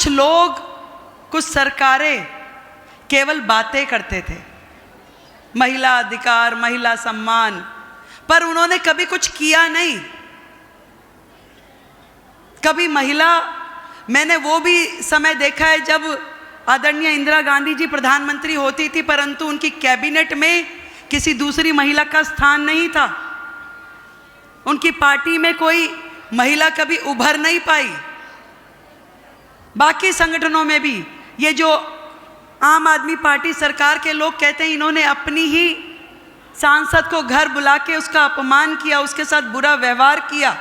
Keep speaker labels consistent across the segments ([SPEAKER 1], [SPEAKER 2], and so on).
[SPEAKER 1] कुछ लोग, कुछ सरकारें केवल बातें करते थे, महिला अधिकार, महिला सम्मान, पर उन्होंने कभी कुछ किया नहीं। कभी महिला, मैंने वो भी समय देखा है जब आदरणीय इंदिरा गांधी जी प्रधानमंत्री होती थी, परंतु उनकी कैबिनेट में किसी दूसरी महिला का स्थान नहीं था। उनकी पार्टी में कोई महिला कभी उभर नहीं पाई। बाकी संगठनों में भी ये जो आम आदमी पार्टी सरकार के लोग कहते हैं, इन्होंने अपनी ही सांसद को घर बुला के उसका अपमान किया, उसके साथ बुरा व्यवहार किया,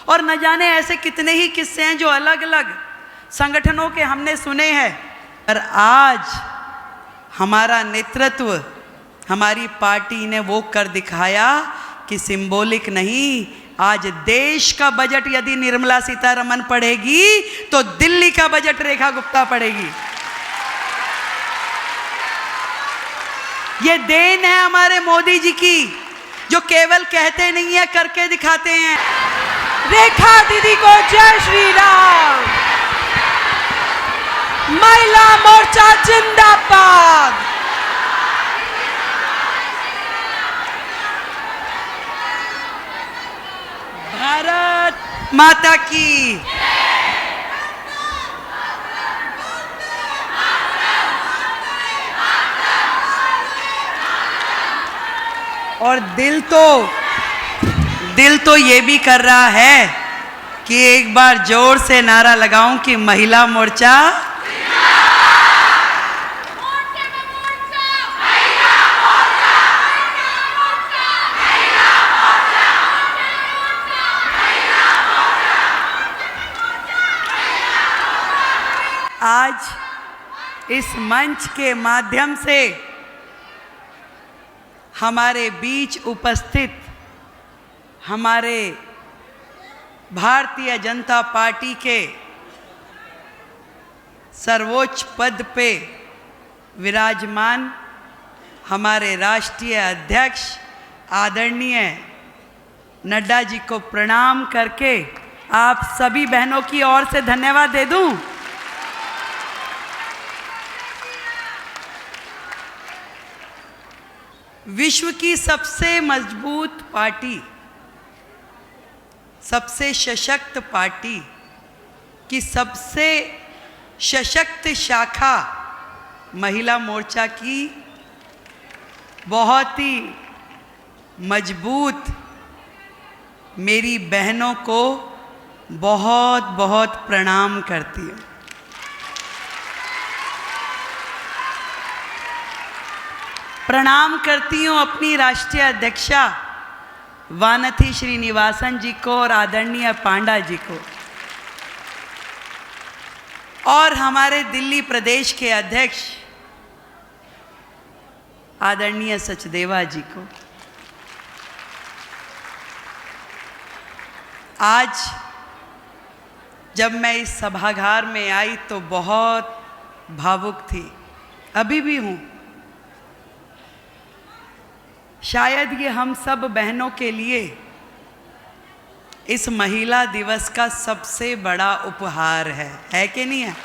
[SPEAKER 1] और न जाने ऐसे कितने ही किस्से हैं जो अलग अलग संगठनों के हमने सुने हैं। पर आज हमारा नेतृत्व, हमारी पार्टी ने वो कर दिखाया कि सिंबॉलिक नहीं, आज देश का बजट यदि निर्मला सीतारमण पढ़ेगी तो दिल्ली का बजट रेखा गुप्ता पढ़ेगी। ये देन है हमारे मोदी जी की, जो केवल कहते नहीं है, करके दिखाते हैं।
[SPEAKER 2] रेखा दीदी को जय श्री राम। महिला मोर्चा जिंदाबाद।
[SPEAKER 1] भारत माता की। और दिल तो ये भी कर रहा है कि एक बार जोर से नारा लगाऊं कि महिला मोर्चा, आज इस मंच के माध्यम से हमारे बीच उपस्थित हमारे भारतीय जनता पार्टी के सर्वोच्च पद पे विराजमान हमारे राष्ट्रीय अध्यक्ष आदरणीय नड्डा जी को प्रणाम करके आप सभी बहनों की ओर से धन्यवाद दे दूं। विश्व की सबसे मजबूत पार्टी, सबसे सशक्त पार्टी की सबसे सशक्त शाखा महिला मोर्चा की बहुत ही मजबूत मेरी बहनों को बहुत बहुत प्रणाम करती हूँ। प्रणाम करती हूँ अपनी राष्ट्रीय अध्यक्षा वानथी श्रीनिवासन जी को और आदरणीय पांडा जी को, और हमारे दिल्ली प्रदेश के अध्यक्ष आदरणीय सचदेवा जी को। आज जब मैं इस सभागार में आई तो बहुत भावुक थी, अभी भी हूँ। शायद ये हम सब बहनों के लिए इस महिला दिवस का सबसे बड़ा उपहार है कि नहीं है?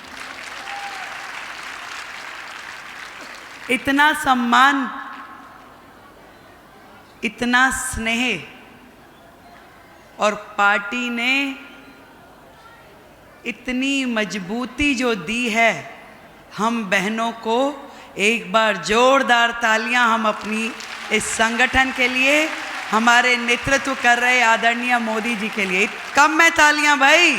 [SPEAKER 1] इतना सम्मान, इतना स्नेह, और पार्टी ने इतनी मजबूती जो दी है हम बहनों को। एक बार जोरदार तालियां हम अपनी इस संगठन के लिए, हमारे नेतृत्व कर रहे आदरणीय मोदी जी के लिए। कम में तालियां भाई।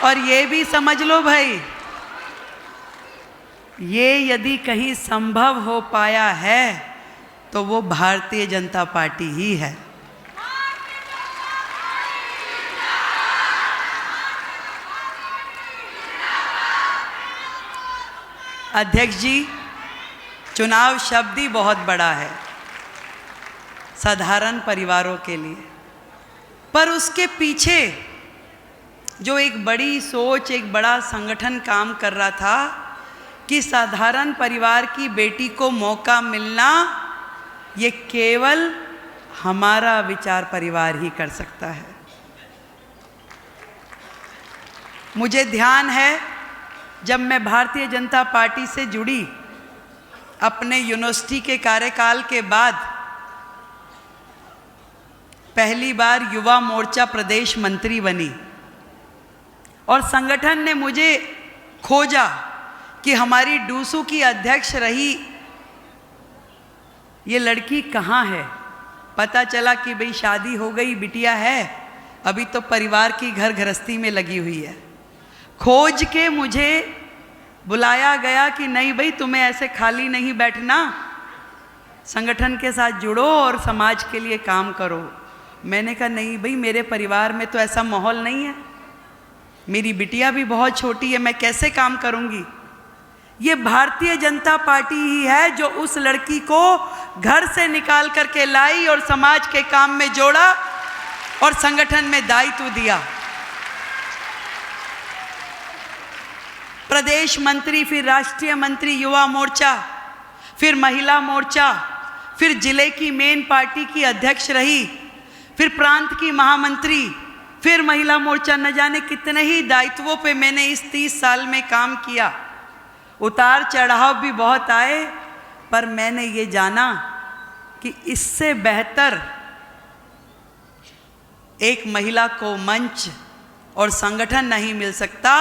[SPEAKER 1] और ये भी समझ लो भाई, ये यदि कहीं संभव हो पाया है तो वो भारतीय जनता पार्टी ही है। अध्यक्ष जी, चुनाव शब्द ही बहुत बड़ा है साधारण परिवारों के लिए, पर उसके पीछे जो एक बड़ी सोच, एक बड़ा संगठन काम कर रहा था कि साधारण परिवार की बेटी को मौका मिलना, ये केवल हमारा विचार परिवार ही कर सकता है। मुझे ध्यान है जब मैं भारतीय जनता पार्टी से जुड़ी, अपने यूनिवर्सिटी के कार्यकाल के बाद पहली बार युवा मोर्चा प्रदेश मंत्री बनी और संगठन ने मुझे खोजा कि हमारी डूसू की अध्यक्ष रही ये लड़की कहाँ है। पता चला कि भाई शादी हो गई, बिटिया है, अभी तो परिवार की घर गृहस्थी में लगी हुई है। खोज के मुझे बुलाया गया कि नहीं भाई, तुम्हें ऐसे खाली नहीं बैठना, संगठन के साथ जुड़ो और समाज के लिए काम करो। मैंने कहा नहीं भाई, मेरे परिवार में तो ऐसा माहौल नहीं है, मेरी बिटिया भी बहुत छोटी है, मैं कैसे काम करूंगी। ये भारतीय जनता पार्टी ही है जो उस लड़की को घर से निकाल करके लाई और समाज के काम में जोड़ा और संगठन में दायित्व दिया। प्रदेश मंत्री, फिर राष्ट्रीय मंत्री युवा मोर्चा, फिर महिला मोर्चा, फिर जिले की मेन पार्टी की अध्यक्ष रही, फिर प्रांत की महामंत्री, फिर महिला मोर्चा। न जाने कितने ही दायित्वों पे मैंने इस 30 साल में काम किया। उतार चढ़ाव भी बहुत आए, पर मैंने ये जाना कि इससे बेहतर एक महिला को मंच और संगठन नहीं मिल सकता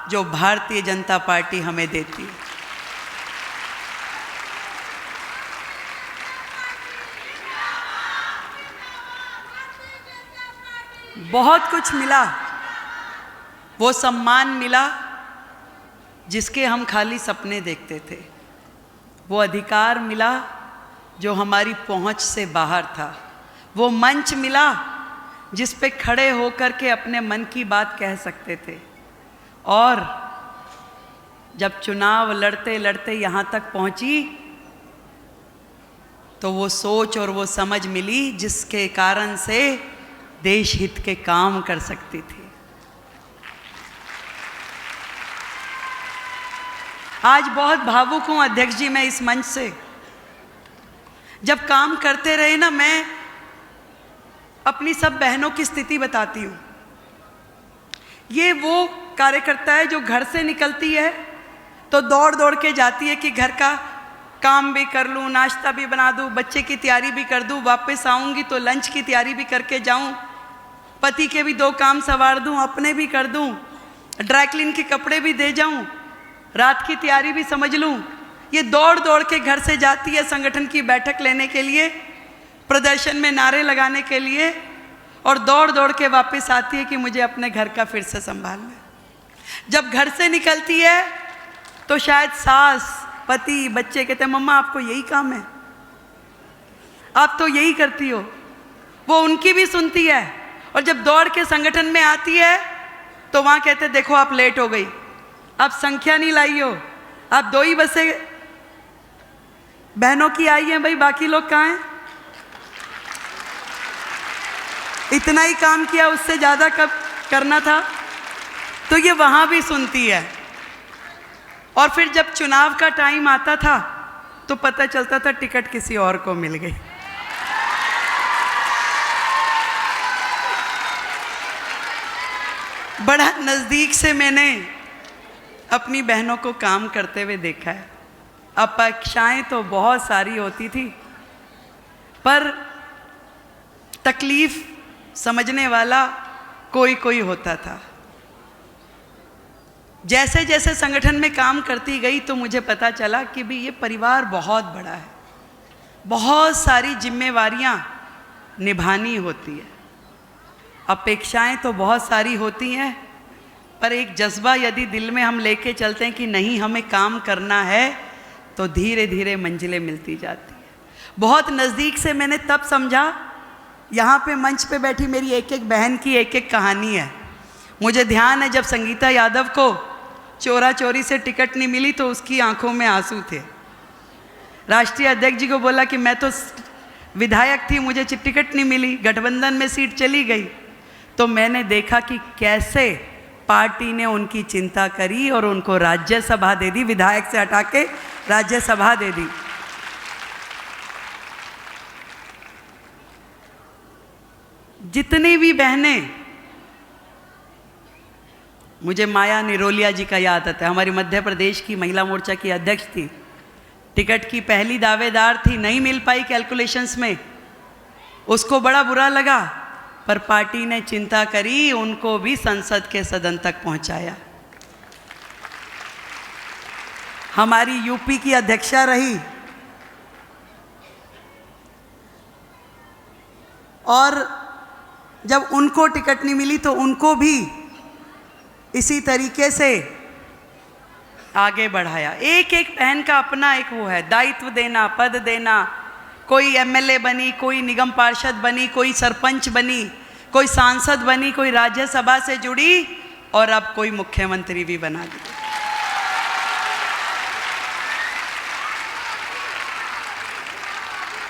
[SPEAKER 1] जो भारतीय जनता पार्टी हमें देती है। बहुत कुछ मिला, वो सम्मान मिला जिसके हम खाली सपने देखते थे, वो अधिकार मिला जो हमारी पहुंच से बाहर था, वो मंच मिला जिस पे खड़े होकर के अपने मन की बात कह सकते थे। और जब चुनाव लड़ते लड़ते यहाँ तक पहुँची तो वो सोच और वो समझ मिली जिसके कारण से देश हित के काम कर सकती थी। आज बहुत भावुक हूँ अध्यक्ष जी मैं इस मंच से। जब काम करते रहे ना, मैं अपनी सब बहनों की स्थिति बताती हूँ। ये वो कार्यकर्ता है जो घर से निकलती है तो दौड़ दौड़ के जाती है कि घर का काम भी कर लूँ, नाश्ता भी बना दूँ, बच्चे की तैयारी भी कर दूँ, वापस आऊँगी तो लंच की तैयारी भी करके जाऊँ, पति के भी 2 काम संवार दूँ, अपने भी कर दूँ, ड्राई क्लीन के कपड़े भी दे जाऊँ, रात की तैयारी भी समझ लूँ। ये दौड़ दौड़ के घर से जाती है संगठन की बैठक लेने के लिए, प्रदर्शन में नारे लगाने के लिए, और दौड़ दौड़ के वापस आती है कि मुझे अपने घर का फिर से संभालना है। जब घर से निकलती है तो शायद सास, पति, बच्चे कहते हैं मम्मा आपको यही काम है, आप तो यही करती हो। वो उनकी भी सुनती है, और जब दौड़ के संगठन में आती है तो वहाँ कहते हैं देखो आप लेट हो गई, आप संख्या नहीं लाई हो, आप 2 ही बसें बहनों की आई हैं, भाई बाकी लोग कहाँ हैं? इतना ही काम किया, उससे ज़्यादा कब करना था। तो ये वहाँ भी सुनती है। और फिर जब चुनाव का टाइम आता था तो पता चलता था टिकट किसी और को मिल गई। बड़ा नज़दीक से मैंने अपनी बहनों को काम करते हुए देखा है। अपेक्षाएं तो बहुत सारी होती थी, पर तकलीफ समझने वाला कोई कोई होता था। जैसे जैसे संगठन में काम करती गई तो मुझे पता चला कि भी ये परिवार बहुत बड़ा है, बहुत सारी जिम्मेवारियां निभानी होती है, अपेक्षाएं तो बहुत सारी होती हैं, पर एक जज्बा यदि दिल में हम लेके चलते हैं कि नहीं हमें काम करना है तो धीरे धीरे मंजिलें मिलती जाती हैं। बहुत नज़दीक से मैंने तब समझा, यहाँ पे मंच पे बैठी मेरी एक एक बहन की एक एक कहानी है। मुझे ध्यान है जब संगीता यादव को चोरा चोरी से टिकट नहीं मिली तो उसकी आंखों में आंसू थे। राष्ट्रीय अध्यक्ष जी को बोला कि मैं तो विधायक थी, मुझे टिकट नहीं मिली, गठबंधन में सीट चली गई। तो मैंने देखा कि कैसे पार्टी ने उनकी चिंता करी और उनको राज्यसभा दे दी, विधायक से हटा के राज्यसभा दे दी। जितनी भी बहनें, मुझे माया निरोलिया जी का याद आता है, हमारी मध्य प्रदेश की महिला मोर्चा की अध्यक्ष थी, टिकट की पहली दावेदार थी, नहीं मिल पाई कैलकुलेशंस में, उसको बड़ा बुरा लगा, पर पार्टी ने चिंता करी, उनको भी संसद के सदन तक पहुंचाया। हमारी यूपी की अध्यक्षा रही और जब उनको टिकट नहीं मिली तो उनको भी इसी तरीके से आगे बढ़ाया। एक एक बहन का अपना एक वो है, दायित्व देना, पद देना। कोई एमएलए बनी, कोई निगम पार्षद बनी, कोई सरपंच बनी, कोई सांसद बनी, कोई राज्यसभा से जुड़ी और अब कोई मुख्यमंत्री भी बना दी।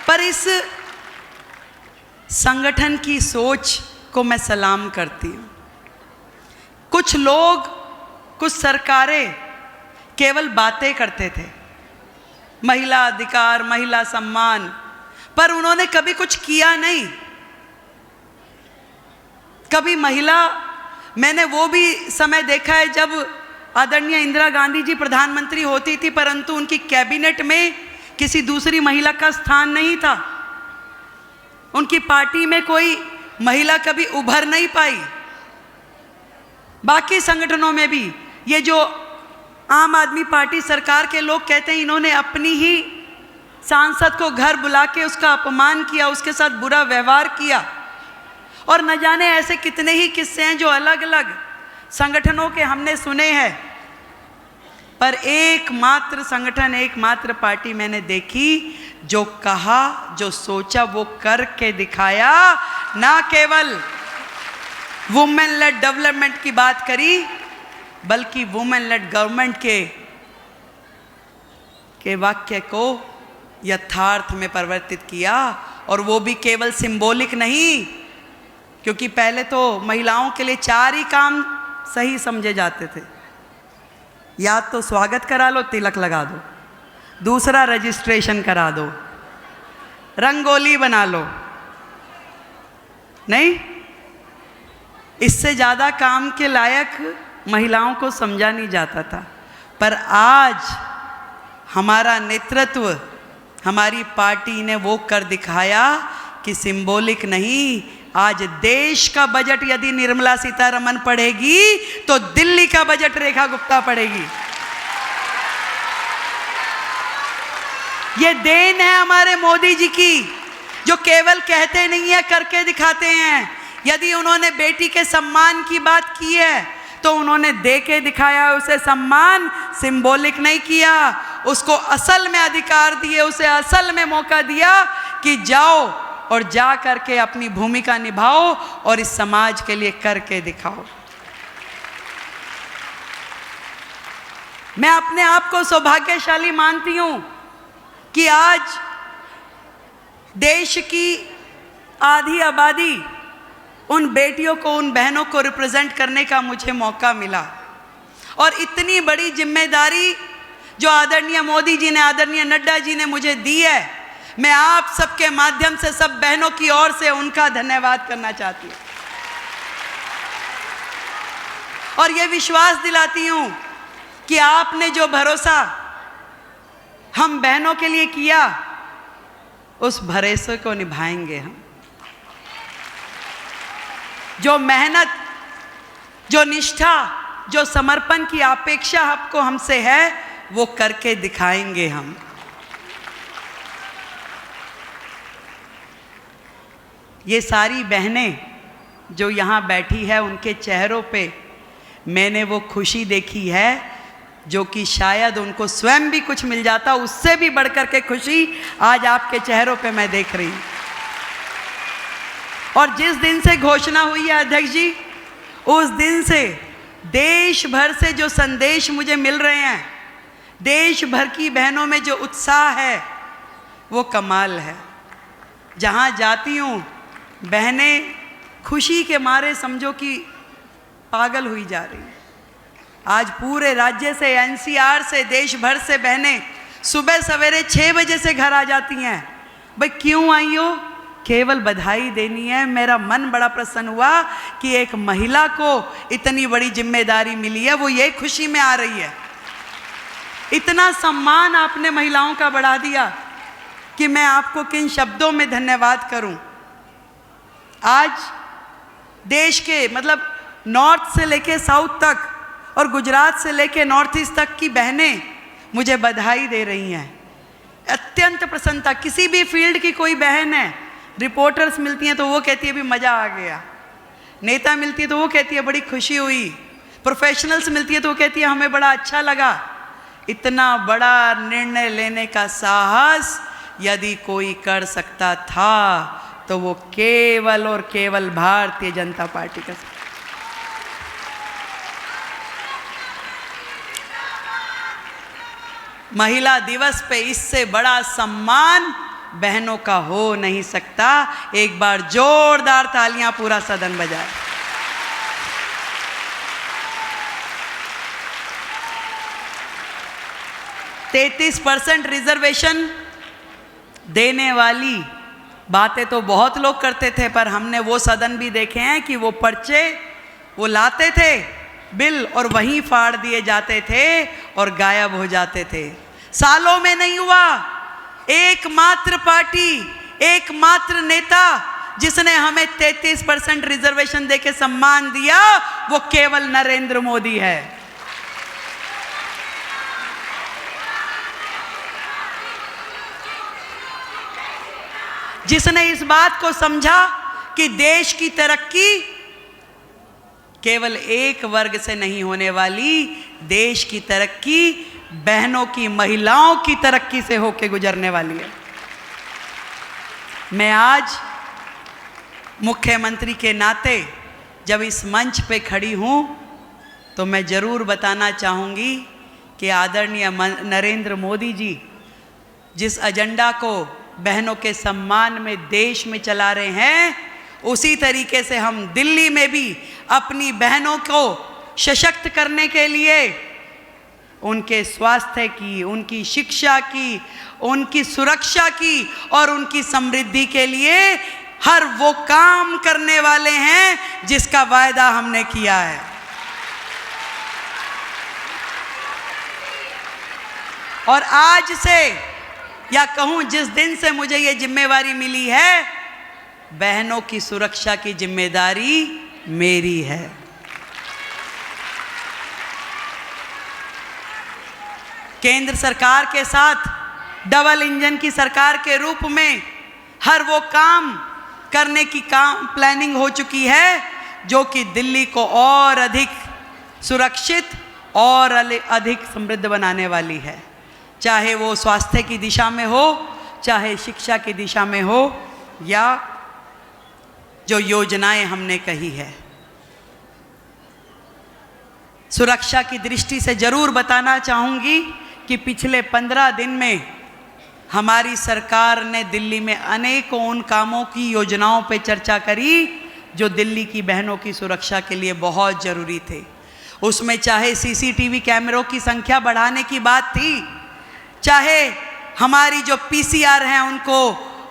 [SPEAKER 1] पर इस संगठन की सोच को मैं सलाम करती हूँ। कुछ लोग, कुछ सरकारें केवल बातें करते थे, महिला अधिकार, महिला सम्मान, पर उन्होंने कभी कुछ किया नहीं। कभी महिला, मैंने वो भी समय देखा है जब आदरणीय इंदिरा गांधी जी प्रधानमंत्री होती थी, परंतु उनकी कैबिनेट में किसी दूसरी महिला का स्थान नहीं था। उनकी पार्टी में कोई महिला कभी उभर नहीं पाई। बाकी संगठनों में भी ये जो आम आदमी पार्टी सरकार के लोग कहते हैं इन्होंने अपनी ही सांसद को घर बुला के उसका अपमान किया, उसके साथ बुरा व्यवहार किया, और न जाने ऐसे कितने ही किस्से हैं जो अलग अलग संगठनों के हमने सुने हैं। पर एकमात्र संगठन, एकमात्र पार्टी मैंने देखी जो कहा, जो सोचा वो करके दिखाया। ना केवल वुमेन लेड डेवलपमेंट की बात करी, बल्कि वुमेन लेड गवर्नमेंट के वाक्य को यथार्थ में परिवर्तित किया। और वो भी केवल सिंबॉलिक नहीं, क्योंकि पहले तो महिलाओं के लिए 4 ही काम सही समझे जाते थे। या तो स्वागत करा लो, तिलक लगा दो, दूसरा रजिस्ट्रेशन करा दो, रंगोली बना लो, नहीं, इससे ज़्यादा काम के लायक महिलाओं को समझा नहीं जाता था। पर आज हमारा नेतृत्व, हमारी पार्टी ने वो कर दिखाया कि सिंबॉलिक नहीं, आज देश का बजट यदि निर्मला सीतारमण पढ़ेगी तो दिल्ली का बजट रेखा गुप्ता पढ़ेगी। ये देन है हमारे मोदी जी की, जो केवल कहते नहीं है, करके दिखाते हैं। यदि उन्होंने बेटी के सम्मान की बात की है तो उन्होंने दे के दिखाया, उसे सम्मान सिंबॉलिक नहीं किया, उसको असल में अधिकार दिए, उसे असल में मौका दिया कि जाओ और जा करके अपनी भूमिका निभाओ और इस समाज के लिए करके दिखाओ। मैं अपने आप को सौभाग्यशाली मानती हूं कि आज देश की आधी आबादी, उन बेटियों को, उन बहनों को रिप्रेजेंट करने का मुझे मौका मिला। और इतनी बड़ी जिम्मेदारी जो आदरणीय मोदी जी ने, आदरणीय नड्डा जी ने मुझे दी है, मैं आप सबके माध्यम से सब बहनों की ओर से उनका धन्यवाद करना चाहती हूँ। और ये विश्वास दिलाती हूँ कि आपने जो भरोसा हम बहनों के लिए किया, उस भरोसे को निभाएंगे हम। जो मेहनत, जो निष्ठा, जो समर्पण की अपेक्षा आपको हमसे है, वो करके दिखाएंगे हम। ये सारी बहनें जो यहाँ बैठी है, उनके चेहरों पे मैंने वो खुशी देखी है जो कि शायद उनको स्वयं भी कुछ मिल जाता, उससे भी बढ़कर के खुशी आज आपके चेहरों पे मैं देख रही हूँ। और जिस दिन से घोषणा हुई है अध्यक्ष जी, उस दिन से देश भर से जो संदेश मुझे मिल रहे हैं, देश भर की बहनों में जो उत्साह है, वो कमाल है। जहाँ जाती हूँ बहनें खुशी के मारे, समझो कि पागल हुई जा रही है। आज पूरे राज्य से, एनसीआर से, देश भर से बहनें सुबह सवेरे 6 बजे से घर आ जाती हैं। भाई क्यों आई हो? केवल बधाई देनी है। मेरा मन बड़ा प्रसन्न हुआ कि एक महिला को इतनी बड़ी जिम्मेदारी मिली है, वो ये खुशी में आ रही है। इतना सम्मान आपने महिलाओं का बढ़ा दिया कि मैं आपको किन शब्दों में धन्यवाद करूं। आज देश के मतलब नॉर्थ से लेके साउथ तक और गुजरात से लेके नॉर्थ ईस्ट तक की बहनें मुझे बधाई दे रही हैं। अत्यंत प्रसन्नता। किसी भी फील्ड की कोई बहन है, रिपोर्टर्स मिलती हैं तो वो कहती है भी मज़ा आ गया, नेता मिलती है तो वो कहती है बड़ी खुशी हुई, प्रोफेशनल्स मिलती है तो वो कहती है हमें बड़ा अच्छा लगा। इतना बड़ा निर्णय लेने का साहस यदि कोई कर सकता था तो वो केवल और केवल भारतीय जनता पार्टी का। महिला दिवस पे इससे बड़ा सम्मान बहनों का हो नहीं सकता। एक बार जोरदार तालियां पूरा सदन बजाए। %33 रिजर्वेशन देने वाली बातें तो बहुत लोग करते थे, पर हमने वो सदन भी देखे हैं कि वो पर्चे वो लाते थे बिल और वहीं फाड़ दिए जाते थे और गायब हो जाते थे। सालों में नहीं हुआ। एकमात्र पार्टी, एकमात्र नेता जिसने हमें 33% रिजर्वेशन देके सम्मान दिया वो केवल नरेंद्र मोदी है। जिसने इस बात को समझा कि देश की तरक्की केवल एक वर्ग से नहीं होने वाली, देश की तरक्की बहनों की, महिलाओं की तरक्की से होकर गुजरने वाली है। मैं आज मुख्यमंत्री के नाते जब इस मंच पे खड़ी हूँ तो मैं ज़रूर बताना चाहूँगी कि आदरणीय नरेंद्र मोदी जी जिस एजेंडा को बहनों के सम्मान में देश में चला रहे हैं, उसी तरीके से हम दिल्ली में भी अपनी बहनों को सशक्त करने के लिए उनके स्वास्थ्य की, उनकी शिक्षा की, उनकी सुरक्षा की और उनकी समृद्धि के लिए हर वो काम करने वाले हैं जिसका वायदा हमने किया है। और आज से या कहूं जिस दिन से मुझे ये जिम्मेवारी मिली है, बहनों की सुरक्षा की जिम्मेदारी मेरी है। केंद्र सरकार के साथ डबल इंजन की सरकार के रूप में हर वो काम करने की प्लानिंग हो चुकी है जो कि दिल्ली को और अधिक सुरक्षित और अधिक समृद्ध बनाने वाली है। चाहे वो स्वास्थ्य की दिशा में हो, चाहे शिक्षा की दिशा में हो, या जो योजनाएं हमने कही है। सुरक्षा की दृष्टि से जरूर बताना चाहूँगी कि पिछले 15 दिन में हमारी सरकार ने दिल्ली में अनेकों उन कामों की, योजनाओं पे चर्चा करी जो दिल्ली की बहनों की सुरक्षा के लिए बहुत ज़रूरी थे। उसमें चाहे सीसीटीवी कैमरों की संख्या बढ़ाने की बात थी, चाहे हमारी जो पीसीआर हैं उनको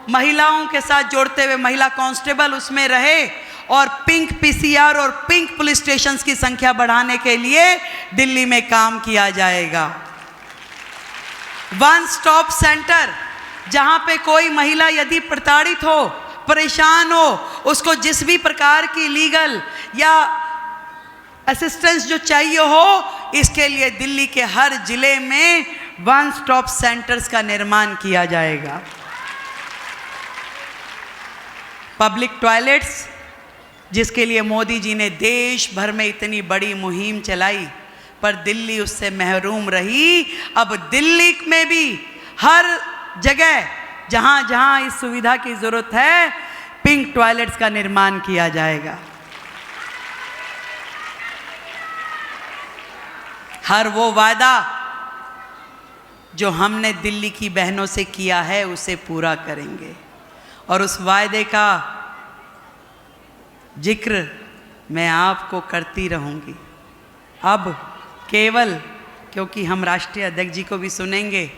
[SPEAKER 1] महिलाओं के साथ जोड़ते हुए महिला कांस्टेबल उसमें रहे, और पिंक पीसीआर और पिंक पुलिस स्टेशंस की संख्या बढ़ाने के लिए दिल्ली में काम किया जाएगा। वन स्टॉप सेंटर, जहां पे कोई महिला यदि प्रताड़ित हो, परेशान हो, उसको जिस भी प्रकार की लीगल या असिस्टेंस जो चाहिए हो, इसके लिए दिल्ली के हर जिले में वन स्टॉप सेंटर्स का निर्माण किया जाएगा। पब्लिक टॉयलेट्स, जिसके लिए मोदी जी ने देश भर में इतनी बड़ी मुहिम चलाई, पर दिल्ली उससे महरूम रही। अब दिल्ली में भी हर जगह जहां जहां इस सुविधा की जरूरत है, पिंक टॉयलेट्स का निर्माण किया जाएगा। हर वो वादा जो हमने दिल्ली की बहनों से किया है उसे पूरा करेंगे, और उस वायदे का जिक्र मैं आपको करती रहूँगी। अब केवल क्योंकि हम राष्ट्रीय अध्यक्ष जी को भी सुनेंगे,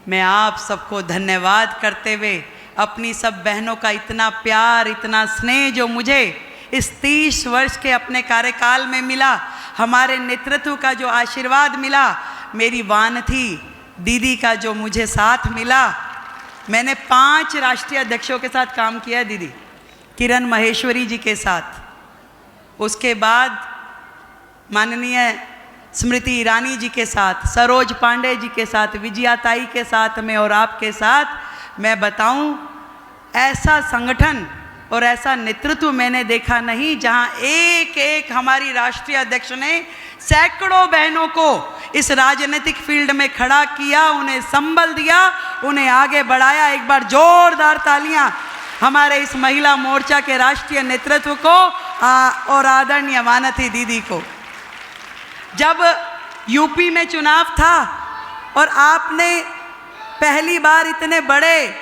[SPEAKER 1] मैं आप सबको धन्यवाद करते हुए अपनी सब बहनों का इतना प्यार, इतना स्नेह जो मुझे इस 30 वर्ष के अपने कार्यकाल में मिला, हमारे नेतृत्व का जो आशीर्वाद मिला, मेरी वानथी दीदी का जो मुझे साथ मिला। मैंने 5 राष्ट्रीय अध्यक्षों के साथ काम किया है दीदी, किरण महेश्वरी जी के साथ, उसके बाद माननीय स्मृति ईरानी जी के साथ, सरोज पांडे जी के साथ, विजयाताई के साथ में और आपके साथ। मैं बताऊं, ऐसा संगठन और ऐसा नेतृत्व मैंने देखा नहीं जहां एक एक हमारी राष्ट्रीय अध्यक्ष ने सैकड़ों बहनों को इस राजनीतिक फील्ड में खड़ा किया, उन्हें संबल दिया, उन्हें आगे बढ़ाया। एक बार जोरदार तालियां हमारे इस महिला मोर्चा के राष्ट्रीय नेतृत्व को और आदरणीय वानथी दीदी को। जब यूपी में चुनाव था और आपने पहली बार इतने बड़े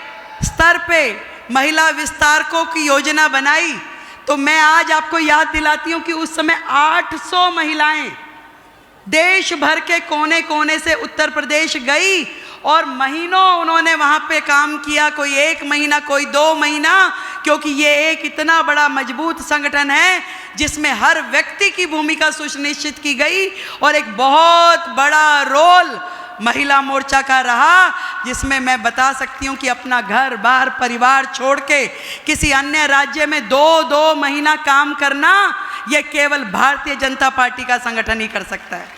[SPEAKER 1] स्तर पे महिला विस्तारकों की योजना बनाई, तो मैं आज आपको याद दिलाती हूँ कि उस समय 800 महिलाएं देश भर के कोने कोने से उत्तर प्रदेश गई और महीनों उन्होंने वहाँ पे काम किया, कोई 1 महीना, कोई 2 महीना, क्योंकि ये एक इतना बड़ा मजबूत संगठन है जिसमें हर व्यक्ति की भूमिका सुनिश्चित की गई और एक बहुत बड़ा रोल महिला मोर्चा का रहा, जिसमें मैं बता सकती हूँ कि अपना घर बार परिवार छोड़ के किसी अन्य राज्य में 2-2 महीना काम करना, यह केवल भारतीय जनता पार्टी का संगठन ही कर सकता है।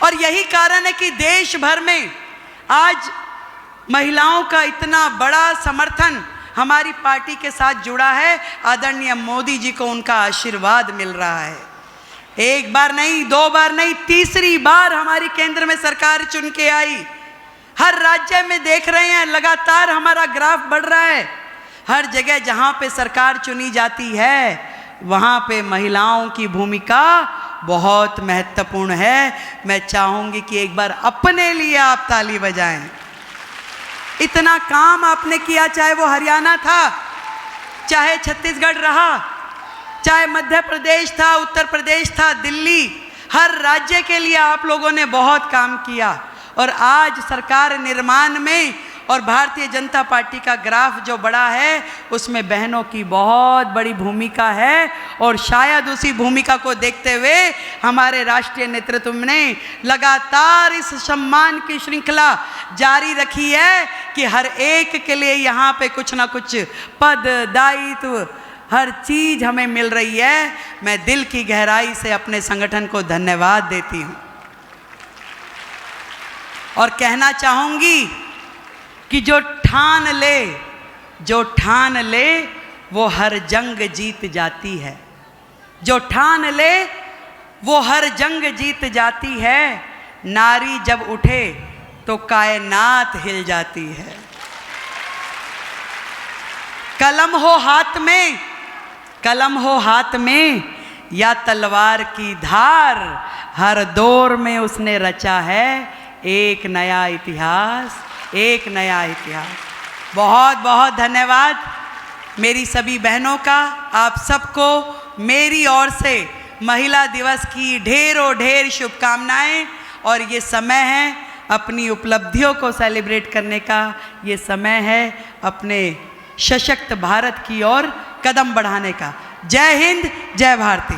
[SPEAKER 1] और यही कारण है कि देश भर में आज महिलाओं का इतना बड़ा समर्थन हमारी पार्टी के साथ जुड़ा है। आदरणीय मोदी जी को उनका आशीर्वाद मिल रहा है। 1 बार नहीं, 2 बार नहीं, तीसरी बार हमारी केंद्र में सरकार चुन के आई। हर राज्य में देख रहे हैं लगातार हमारा ग्राफ बढ़ रहा है। हर जगह जहां पे सरकार चुनी जाती है वहां पे महिलाओं की भूमिका बहुत महत्वपूर्ण है। मैं चाहूंगी कि एक बार अपने लिए आप ताली बजाएं। इतना काम आपने किया, चाहे वो हरियाणा था, चाहे छत्तीसगढ़ रहा, चाहे मध्य प्रदेश था, उत्तर प्रदेश था, दिल्ली, हर राज्य के लिए आप लोगों ने बहुत काम किया। और आज सरकार निर्माण में और भारतीय जनता पार्टी का ग्राफ जो बड़ा है उसमें बहनों की बहुत बड़ी भूमिका है। और शायद उसी भूमिका को देखते हुए हमारे राष्ट्रीय नेतृत्व ने लगातार इस सम्मान की श्रृंखला जारी रखी है कि हर एक के लिए यहाँ पे कुछ ना कुछ पद, दायित्व, हर चीज़ हमें मिल रही है। मैं दिल की गहराई से अपने संगठन को धन्यवाद देती हूँ और कहना चाहूँगी कि जो ठान ले वो हर जंग जीत जाती है। जो ठान ले वो हर जंग जीत जाती है। नारी जब उठे तो कायनात हिल जाती है। कलम हो हाथ में या तलवार की धार, हर दौर में उसने रचा है एक नया इतिहास, एक नया इतिहास। बहुत बहुत धन्यवाद मेरी सभी बहनों का। आप सबको मेरी ओर से महिला दिवस की ढेरों ढेर शुभकामनाएं। और ये समय है अपनी उपलब्धियों को सेलिब्रेट करने का, ये समय है अपने सशक्त भारत की ओर कदम बढ़ाने का। जय हिंद, जय भारती।